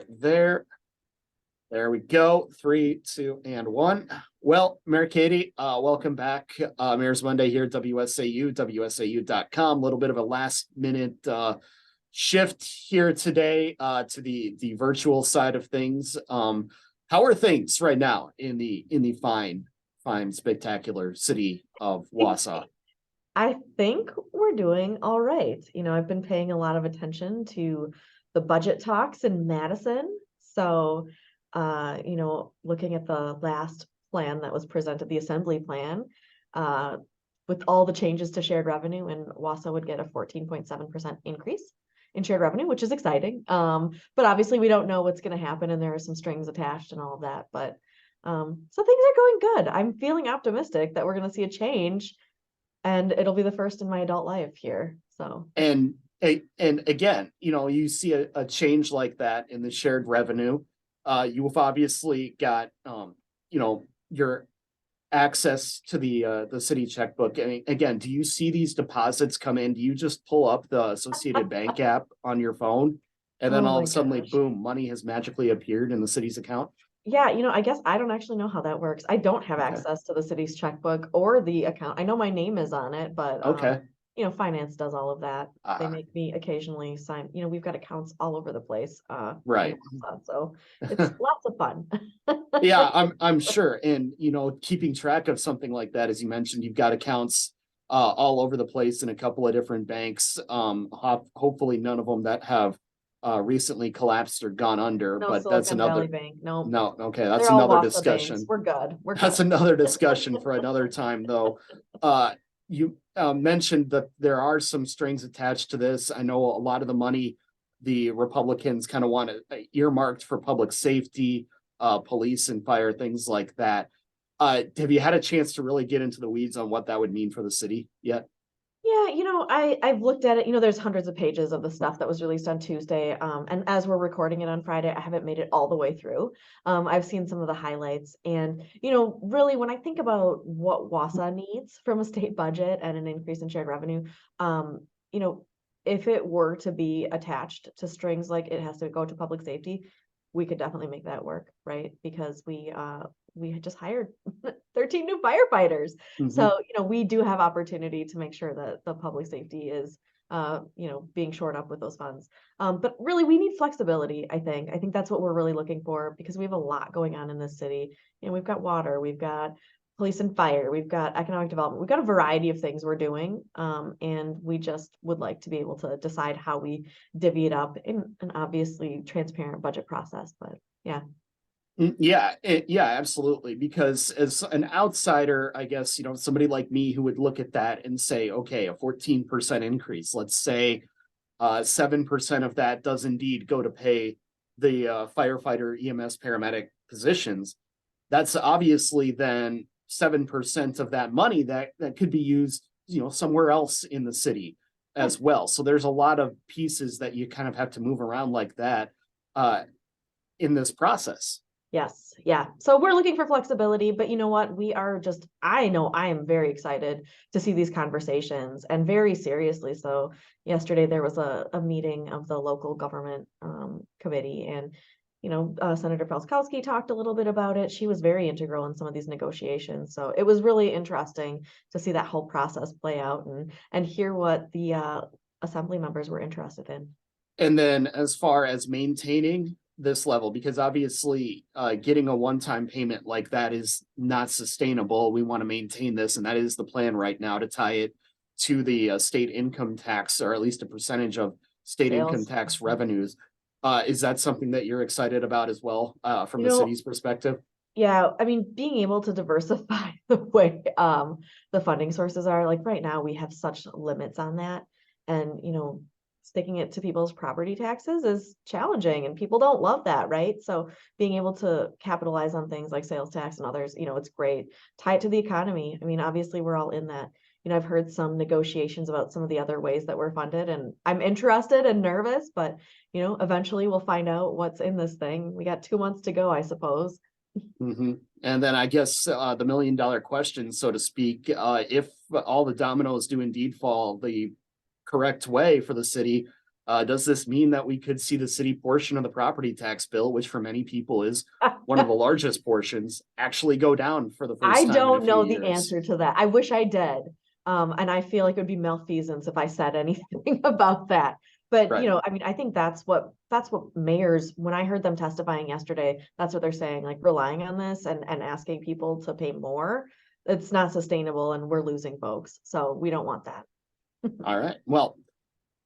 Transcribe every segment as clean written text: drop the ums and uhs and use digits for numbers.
There. There we go. 3, 2, and 1. Well, Mayor Katie, welcome back. Mayor's Monday here at WSAU, WSAU.com. A little bit of a last minute shift here today to the virtual side of things. How are things right now in the fine, spectacular city of Wausau? I think we're doing all right. I've been paying a lot of attention to the budget talks in Madison. So, looking at the last plan that was presented, the assembly plan, with all the changes to shared revenue, and Wausau would get a 14.7% increase in shared revenue, which is exciting. But obviously we don't know what's going to happen, and there are some strings attached and all of that. But so things are going good. I'm feeling optimistic that we're going to see a change, and it'll be the first in my adult life here. So and again, you see a change like that in the shared revenue. You've obviously got your access to the city checkbook. And again, do you see these deposits come in? Do you just pull up the Associated Bank app on your phone, and then all of a sudden, boom, money has magically appeared in the city's account? Yeah, I guess I don't actually know how that works. I don't have access to the city's checkbook or the account. I know my name is on it, but finance does all of that. They make me occasionally sign. We've got accounts all over the place. Right. So it's lots of fun. Yeah, I'm sure. And keeping track of something like that, as you mentioned, you've got accounts all over the place in a couple of different banks. Hopefully none of them that have recently collapsed or gone under, No, but Silicon that's another Valley Bank. No, okay, that's another discussion. Banks. We're good. That's another discussion for another time, though. You mentioned that there are some strings attached to this. I know a lot of the money the Republicans kind of want earmarked for public safety, police and fire, things like that. Have you had a chance to really get into the weeds on what that would mean for the city yet? Yeah, I've looked at it. There's hundreds of pages of the stuff that was released on Tuesday. And as we're recording it on Friday, I haven't made it all the way through. I've seen some of the highlights. And, really, when I think about what Wausau needs from a state budget and an increase in shared revenue, if it were to be attached to strings like it has to go to public safety, we could definitely make that work, right? Because we had just hired 13 new firefighters. Mm-hmm. So, we do have opportunity to make sure that the public safety is, being shored up with those funds. But really, we need flexibility, I think. I think that's what we're really looking for, because we have a lot going on in this city. We've got water, we've got police and fire, we've got economic development, we've got a variety of things we're doing. And we just would like to be able to decide how we divvy it up in an obviously transparent budget process. But yeah. Yeah, absolutely. Because as an outsider, I guess, somebody like me who would look at that and say, okay, a 14% increase, let's say 7% of that does indeed go to pay the firefighter, EMS, paramedic positions. That's obviously then 7% of that money that could be used, somewhere else in the city as well. So there's a lot of pieces that you kind of have to move around like that in this process. Yes. Yeah. So we're looking for flexibility, but you know what? I know I am very excited to see these conversations, and very seriously. So yesterday there was a meeting of the local government committee, and Senator Pelskowski talked a little bit about it. She was very integral in some of these negotiations. So it was really interesting to see that whole process play out and hear what the assembly members were interested in. And then as far as maintaining this level, because obviously getting a one-time payment like that is not sustainable. We want to maintain this, and that is the plan right now, to tie it to the state income tax, or at least a percentage of state income tax revenues. Is that something that you're excited about as well, from the city's perspective? Yeah, I mean, being able to diversify the way the funding sources are, like right now we have such limits on that, and sticking it to people's property taxes is challenging, and people don't love that, right? So being able to capitalize on things like sales tax and others, it's great. Tie it to the economy. I mean, obviously we're all in that. I've heard some negotiations about some of the other ways that we're funded, and I'm interested and nervous, but eventually we'll find out what's in this thing. We got 2 months to go, I suppose. Mm-hmm. And then I guess the $1 million question, so to speak, if all the dominoes do indeed fall the correct way for the city, Does this mean that we could see the city portion of the property tax bill, which for many people is one of the largest portions, actually go down for the I first time in a don't few know the years? answer to that. I wish I did. And I feel like it would be malfeasance if I said anything about that. But Right. I mean, I think that's what mayors, when I heard them testifying yesterday, that's what they're saying, like relying on this and asking people to pay more. It's not sustainable and we're losing folks. So we don't want that. All right. Well,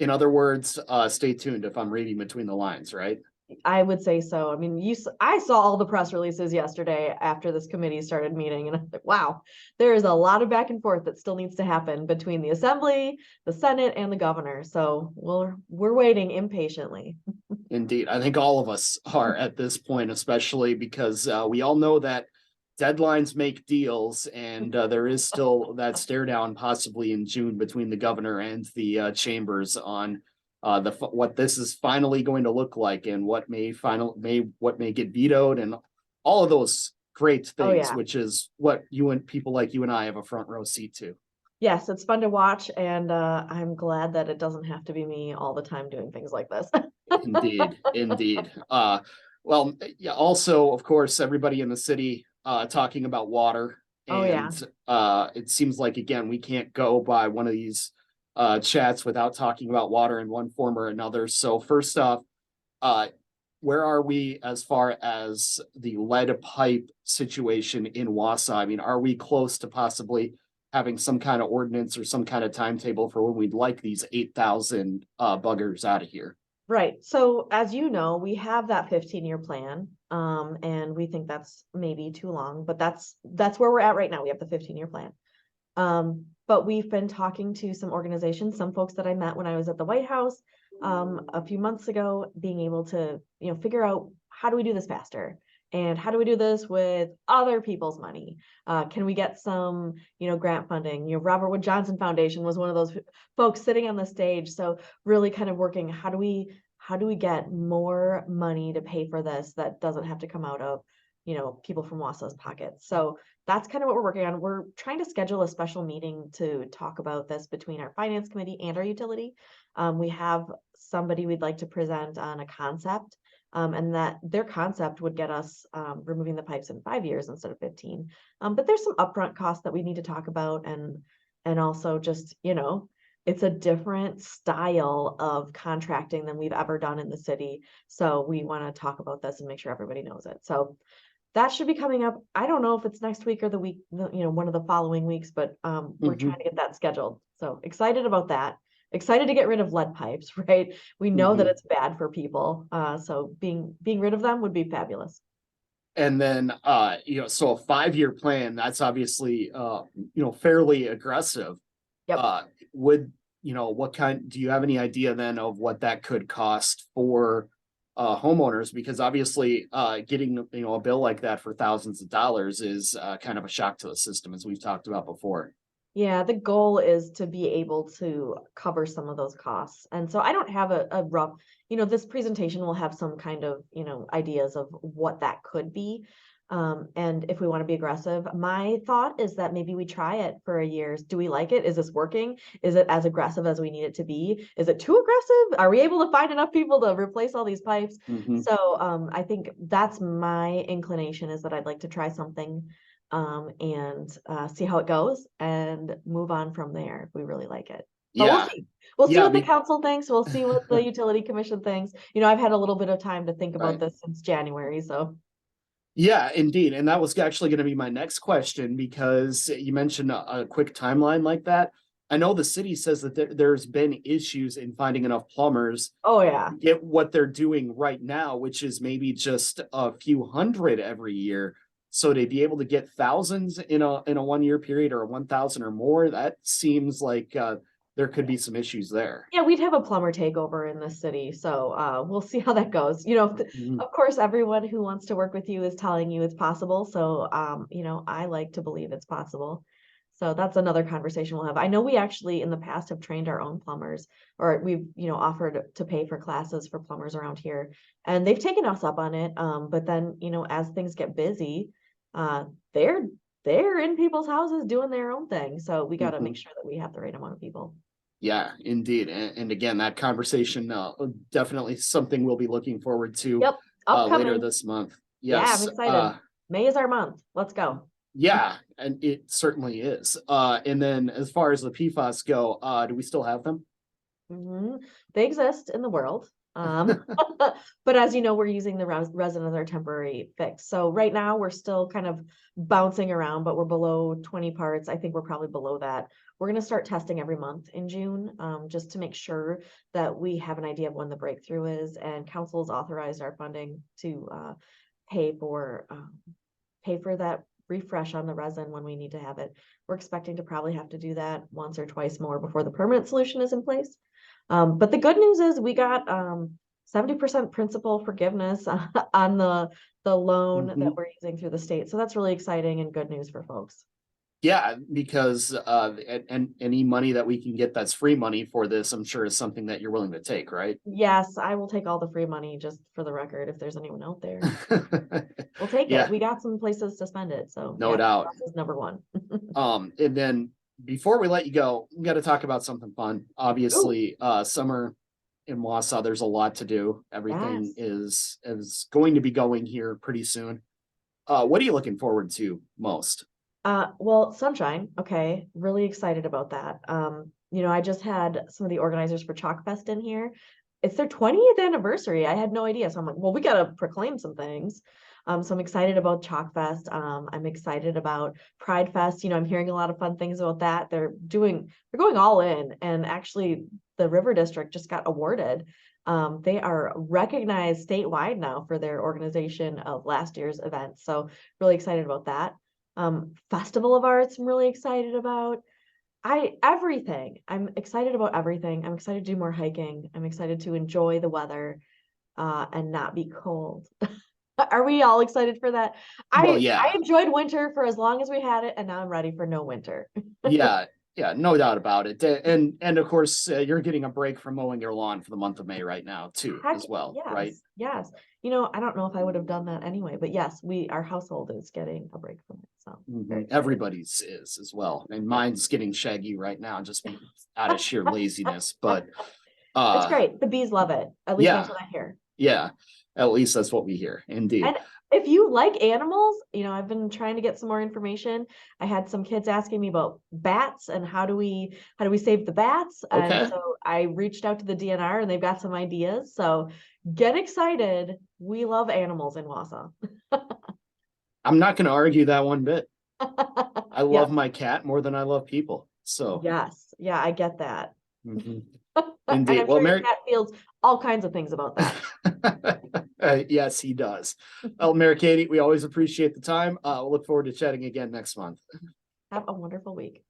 in other words, stay tuned if I'm reading between the lines, right? I would say so. I mean, I saw all the press releases yesterday after this committee started meeting, and I'm like, wow, there is a lot of back and forth that still needs to happen between the assembly, the Senate, and the governor. So we're waiting impatiently. Indeed. I think all of us are at this point, especially because we all know that deadlines make deals, and there is still that stare down possibly in June between the governor and the chambers on what this is finally going to look like and what may get vetoed and all of those great Oh things, yeah. which is what you and people like you and I have a front row seat to. Yes, it's fun to watch, and I'm glad that it doesn't have to be me all the time doing things like this. Indeed, indeed. Well, yeah, also, of course, everybody in the city talking about water. Oh And yeah. it seems like again, we can't go by one of these chats without talking about water in one form or another. So first off, uh where are we as far as the lead pipe situation in Wausau? I mean, are we close to possibly having some kind of ordinance or some kind of timetable for when we'd like these 8,000 buggers out of here? Right. So as you know, we have that 15-year plan. And we think that's maybe too long, but that's where we're at right now. We have the 15-year plan. But we've been talking to some organizations, some folks that I met when I was at the White House a few months ago, being able to, figure out how do we do this faster? And how do we do this with other people's money? Can we get some, grant funding? Robert Wood Johnson Foundation was one of those folks sitting on the stage. So really kind of working, how do we get more money to pay for this that doesn't have to come out of, people from Wausau's pockets? So that's kind of what we're working on. We're trying to schedule a special meeting to talk about this between our finance committee and our utility. We have somebody we'd like to present on a concept, and that their concept would get us removing the pipes in 5 years instead of 15. But there's some upfront costs that we need to talk about, and also just, it's a different style of contracting than we've ever done in the city. So we want to talk about this and make sure everybody knows it. So that should be coming up. I don't know if it's next week or the week, one of the following weeks, but we're trying to get that scheduled. So excited about that. Excited to get rid of lead pipes, right? We know that Mhm. it's bad for people. So being rid of them would be fabulous. And then so a 5-year plan, that's obviously fairly aggressive. Yep. Uh would what kind do you have any idea then of what that could cost for homeowners? Because obviously getting a bill like that for thousands of dollars is kind of a shock to the system, as we've talked about before. Yeah, the goal is to be able to cover some of those costs. And so I don't have a rough, this presentation will have some kind of, ideas of what that could be. And if we want to be aggressive, my thought is that maybe we try it for a year. Do we like it? Is this working? Is it as aggressive as we need it to be? Is it too aggressive? Are we able to find enough people to replace all these pipes? Mhm. So I think that's my inclination, is that I'd like to try something and see how it goes and move on from there if we really like it. But we'll Yeah, see. We'll see yeah, what the council thinks. We'll see what the utility commission thinks. I've had a little bit of time to think about right. this since January. So, Yeah, indeed. And that was actually going to be my next question, because you mentioned a quick timeline like that. I know the city says that there's been issues in finding enough plumbers oh yeah. to get what they're doing right now, which is maybe just a few hundred every year. So to be able to get thousands in a 1 year period, or 1,000 or more, that seems like there could be some issues there. Yeah, we'd have a plumber takeover in the city. So we'll see how that goes. Mhm. Of course, everyone who wants to work with you is telling you it's possible. So I like to believe it's possible. So that's another conversation we'll have. I know we actually in the past have trained our own plumbers, or we've, offered to pay for classes for plumbers around here, and they've taken us up on it. But then, as things get busy, uh, they're in people's houses doing their own thing. So we got to make Mhm. sure that we have the right amount of people. Yeah, indeed. And again, that conversation, definitely something we'll be looking forward to, Yep, later upcoming. this month. Yeah, I'm Yes, excited. May is our month. Let's go. yeah, and it certainly is. And then as far as the PFAS go, do we still have them? Mhm. They exist in the world. But as you know, we're using the resin as our temporary fix. So right now we're still kind of bouncing around, but we're below 20 parts. I think we're probably below that. We're going to start testing every month in June, just to make sure that we have an idea of when the breakthrough is. And council's authorized our funding to pay for pay for that refresh on the resin when we need to have it. We're expecting to probably have to do that once or twice more before the permanent solution is in place. But the good news is we got 70% principal forgiveness on the loan that Mhm. we're using through the state. So that's really exciting and good news for folks. Yeah, because and any money that we can get that's free money for this, I'm sure is something that you're willing to take, right? Yes, I will take all the free money just for the record if there's anyone out there. We'll take it. Yeah, We got some places to spend it. So no yeah, doubt. this is number one. And then before we let you go, we got to talk about something fun. Ooh, Obviously, summer in Wausau, there's a lot to do. Everything yes. is going to be going here pretty soon. What are you looking forward to most? Well, sunshine. Okay. Really excited about that. I just had some of the organizers for Chalk Fest in here. It's their 20th anniversary. I had no idea. So I'm like, well, we gotta proclaim some things. So I'm excited about Chalk Fest. I'm excited about Pride Fest. I'm hearing a lot of fun things about that. They're going all in. And actually the River District just got awarded. They are recognized statewide now for their organization of last year's event. So really excited about that. Festival of Arts, I'm really excited about. Everything. I'm excited about everything. I'm excited to do more hiking. I'm excited to enjoy the weather and not be cold. Are we all excited for that? Well, I yeah, enjoyed winter for as long as we had it, and now I'm ready for no winter. yeah, yeah, no doubt about it. And of course, you're getting a break from mowing your lawn for the month of May right now too, Heck as well, right? yes, yes. I don't know if I would have done that anyway, but yes, our household is getting a break from it. So very Mhm. excited. Everybody's is as well, and Yep. mine's getting shaggy right now, just out of sheer laziness. But It's uh, great. The bees love it. At least that's yeah, what I hear. yeah, at least that's what we hear, indeed. And if you like animals, I've been trying to get some more information. I had some kids asking me about bats and how do we save the bats? And Okay, so I reached out to the DNR and they've got some ideas. So get excited. We love animals in Wausau. I'm not going to argue that one bit. I love Yep. my cat more than I love people. So, Yes. Yeah, I get that. mhm. And Indeed. I'm Well, sure your Mary, cat feels all kinds of things about that. yes, he does. Well, Mary Katie, we always appreciate the time. We'll look forward to chatting again next month. Have a wonderful week.